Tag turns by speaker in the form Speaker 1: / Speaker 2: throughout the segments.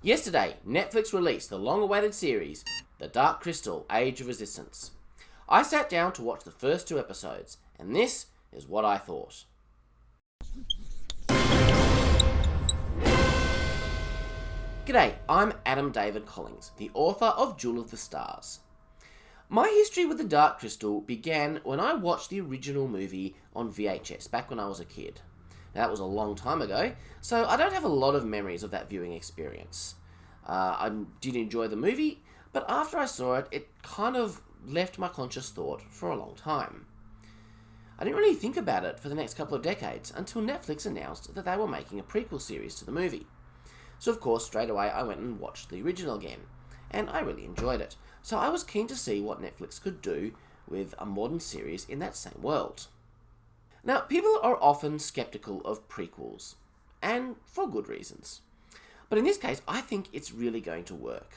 Speaker 1: Yesterday, Netflix released the long-awaited series, The Dark Crystal: Age of Resistance. I sat down to watch the first 2 episodes, and this is what I thought. G'day, I'm Adam David Collins, the author of Jewel of the Stars. My history with The Dark Crystal began when I watched the original movie on VHS back when I was a kid. Now, that was a long time ago, so I don't have a lot of memories of that viewing experience. I did enjoy the movie, but after I saw it, it kind of left my conscious thought for a long time. I didn't really think about it for the next couple of decades until Netflix announced that they were making a prequel series to the movie. So of course, straight away I went and watched the original again, and I really enjoyed it. So I was keen to see what Netflix could do with a modern series in that same world. Now, people are often skeptical of prequels, and for good reasons. But in this case, I think it's really going to work.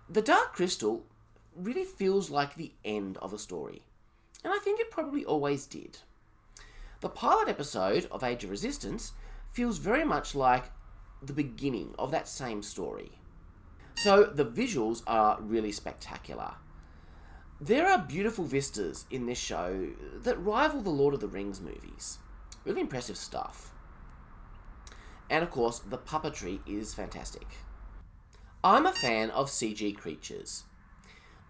Speaker 1: The Dark Crystal really feels like the end of a story, and I think it probably always did. The pilot episode of Age of Resistance feels very much like the beginning of that same story. So the visuals are really spectacular. There are beautiful vistas in this show that rival the Lord of the Rings movies. Really impressive stuff. And of course, the puppetry is fantastic. I'm a fan of CG creatures.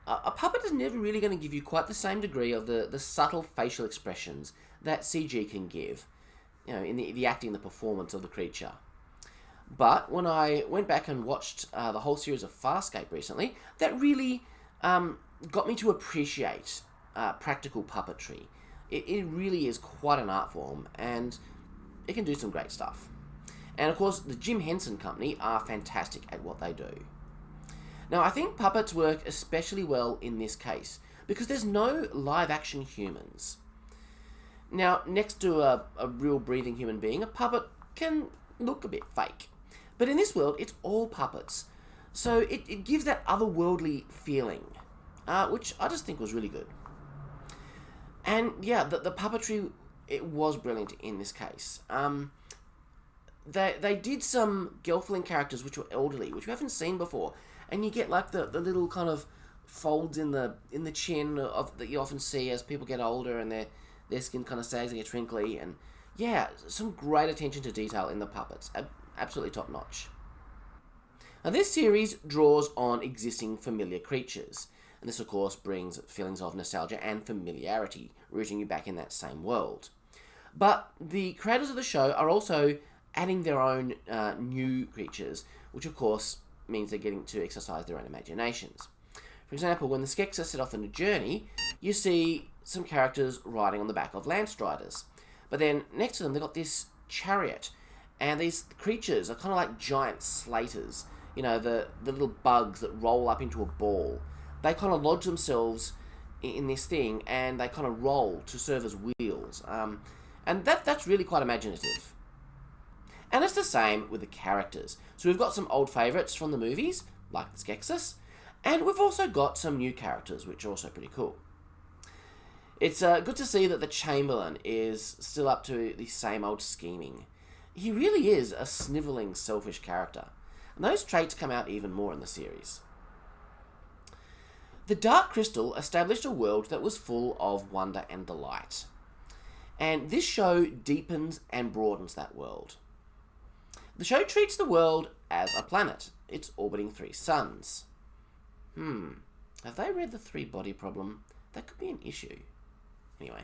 Speaker 1: A puppet is never really going to give you quite the same degree of the subtle facial expressions that CG can give, in the acting, the performance of the creature. But when I went back and watched the whole series of Farscape recently, that really got me to appreciate practical puppetry. It really is quite an art form, and it can do some great stuff. And of course, the Jim Henson Company are fantastic at what they do. Now, I think puppets work especially well in this case, because there's no live-action humans. Now, next to a real breathing human being, a puppet can look a bit fake. But in this world, it's all puppets. So it gives that otherworldly feeling, which I just think was really good. And yeah, the puppetry, it was brilliant in this case. They did some Gelfling characters which were elderly, which we haven't seen before. And you get like the little kind of folds in the chin that you often see as people get older and their skin kind of sags and gets wrinkly. And yeah, some great attention to detail in the puppets. Absolutely top notch. Now, this series draws on existing familiar creatures, and this of course brings feelings of nostalgia and familiarity, rooting you back in that same world. But the creators of the show are also adding their own new creatures, which of course means they're getting to exercise their own imaginations. For example, when the Skeksis set off on a journey, you see some characters riding on the back of Landstriders. But then next to them, they've got this chariot, and these creatures are kind of like giant slaters. The little bugs that roll up into a ball. They kind of lodge themselves in this thing, and they kind of roll to serve as wheels. And that's really quite imaginative. And it's the same with the characters. So we've got some old favourites from the movies, like the Skeksis, and we've also got some new characters, which are also pretty cool. It's good to see that the Chamberlain is still up to the same old scheming. He really is a snivelling, selfish character, and those traits come out even more in the series. The Dark Crystal established a world that was full of wonder and delight, and this show deepens and broadens that world. The show treats the world as a planet. It's orbiting 3 suns. Have they read the 3-body problem? That could be an issue. Anyway.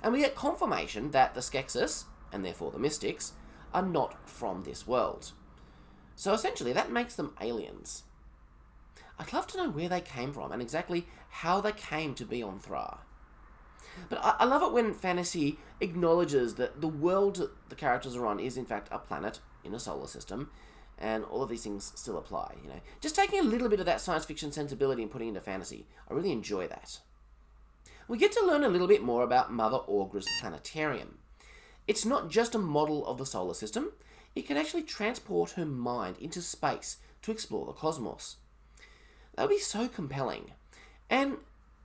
Speaker 1: And we get confirmation that the Skeksis, and therefore the Mystics, are not from this world. So essentially that makes them aliens. I'd love to know where they came from and exactly how they came to be on Thra. But I love it when fantasy acknowledges that the world that the characters are on is in fact a planet in a solar system, and all of these things still apply, Just taking a little bit of that science fiction sensibility and putting it into fantasy. I really enjoy that. We get to learn a little bit more about Mother Aughra's planetarium. It's not just a model of the solar system, it can actually transport her mind into space to explore the cosmos. That would be so compelling. And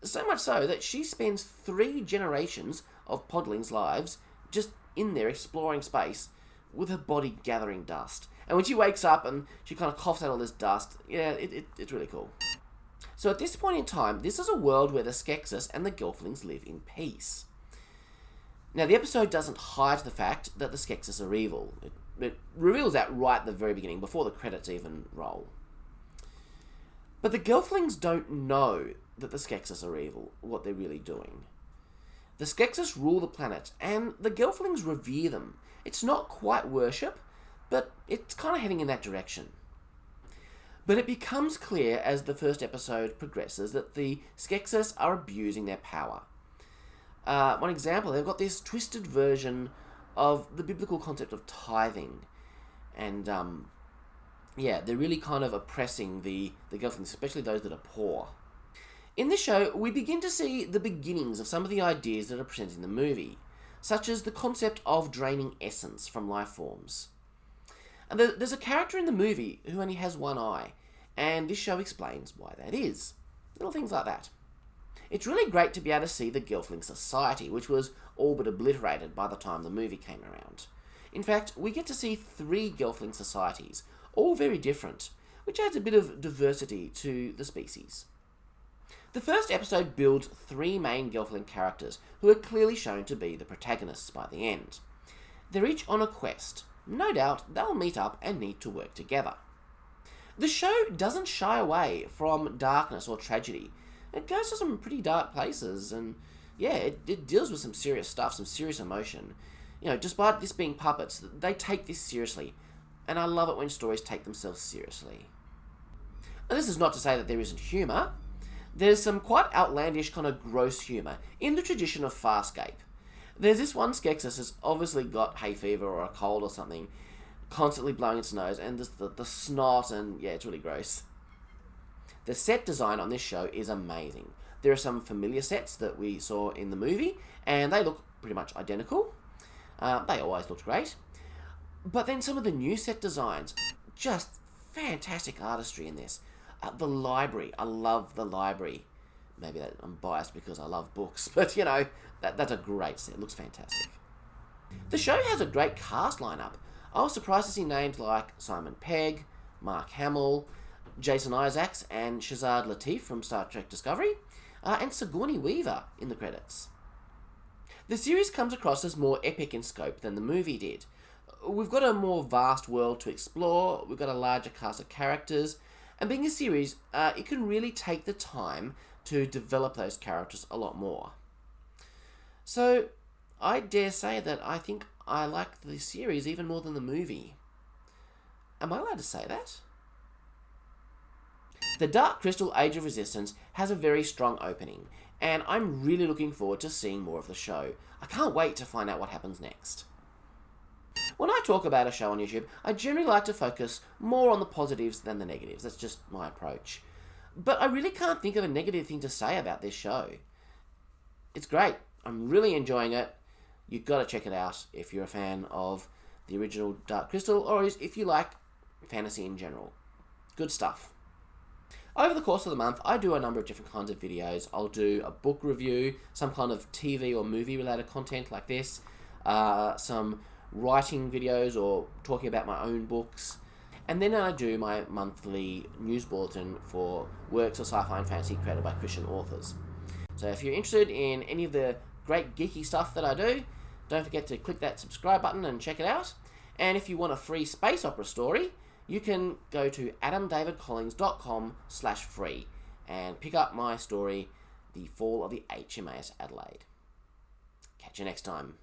Speaker 1: so much so that she spends 3 generations of podlings' lives just in there exploring space with her body gathering dust. And when she wakes up and she kind of coughs out all this dust, yeah, it's really cool. So at this point in time, this is a world where the Skeksis and the Gelflings live in peace. Now, the episode doesn't hide the fact that the Skeksis are evil. It reveals that right at the very beginning, before the credits even roll. But the Gelflings don't know that the Skeksis are evil, what they're really doing. The Skeksis rule the planet, and the Gelflings revere them. It's not quite worship, but it's kind of heading in that direction. But it becomes clear as the first episode progresses that the Skeksis are abusing their power. One example, they've got this twisted version of the biblical concept of tithing. And, they're really kind of oppressing the Gelflings, especially those that are poor. In this show, we begin to see the beginnings of some of the ideas that are presented in the movie, such as the concept of draining essence from life forms. And there's a character in the movie who only has one eye, and this show explains why that is. Little things like that. It's really great to be able to see the Gelfling society, which was all but obliterated by the time the movie came around. In fact, we get to see 3 Gelfling societies, all very different, which adds a bit of diversity to the species. The first episode builds 3 main Gelfling characters, who are clearly shown to be the protagonists by the end. They're each on a quest. No doubt they'll meet up and need to work together. The show doesn't shy away from darkness or tragedy. It goes to some pretty dark places, and it deals with some serious stuff, some serious emotion. Despite this being puppets, they take this seriously, and I love it when stories take themselves seriously. And this is not to say that there isn't humour. There's some quite outlandish kind of gross humour in the tradition of Farscape. There's this one Skeksis has obviously got hay fever or a cold or something, constantly blowing its nose, and just the snot, and it's really gross. The set design on this show is amazing. There are some familiar sets that we saw in the movie, and they look pretty much identical. They always looked great. But then some of the new set designs, just fantastic artistry in this. The library, I love the library. Maybe I'm biased because I love books, but that's a great set. It looks fantastic. The show has a great cast lineup. I was surprised to see names like Simon Pegg, Mark Hamill, Jason Isaacs, and Shazad Latif from Star Trek Discovery, and Sigourney Weaver in the credits. The series comes across as more epic in scope than the movie did. We've got a more vast world to explore, we've got a larger cast of characters, and being a series, it can really take the time to develop those characters a lot more. So, I dare say that I think I like the series even more than the movie. Am I allowed to say that? The Dark Crystal Age of Resistance has a very strong opening, and I'm really looking forward to seeing more of the show. I can't wait to find out what happens next. When I talk about a show on YouTube, I generally like to focus more on the positives than the negatives. That's just my approach. But I really can't think of a negative thing to say about this show. It's great. I'm really enjoying it. You've got to check it out if you're a fan of the original Dark Crystal, or if you like fantasy in general. Good stuff. Over the course of the month, I do a number of different kinds of videos. I'll do a book review, some kind of TV or movie related content like this, some writing videos or talking about my own books, and then I do my monthly news bulletin for works of sci-fi and fantasy created by Christian authors. So if you're interested in any of the great geeky stuff that I do, don't forget to click that subscribe button and check it out. And if you want a free space opera story, you can go to adamdavidcollins.com/free and pick up my story, The Fall of the HMAS Adelaide. Catch you next time.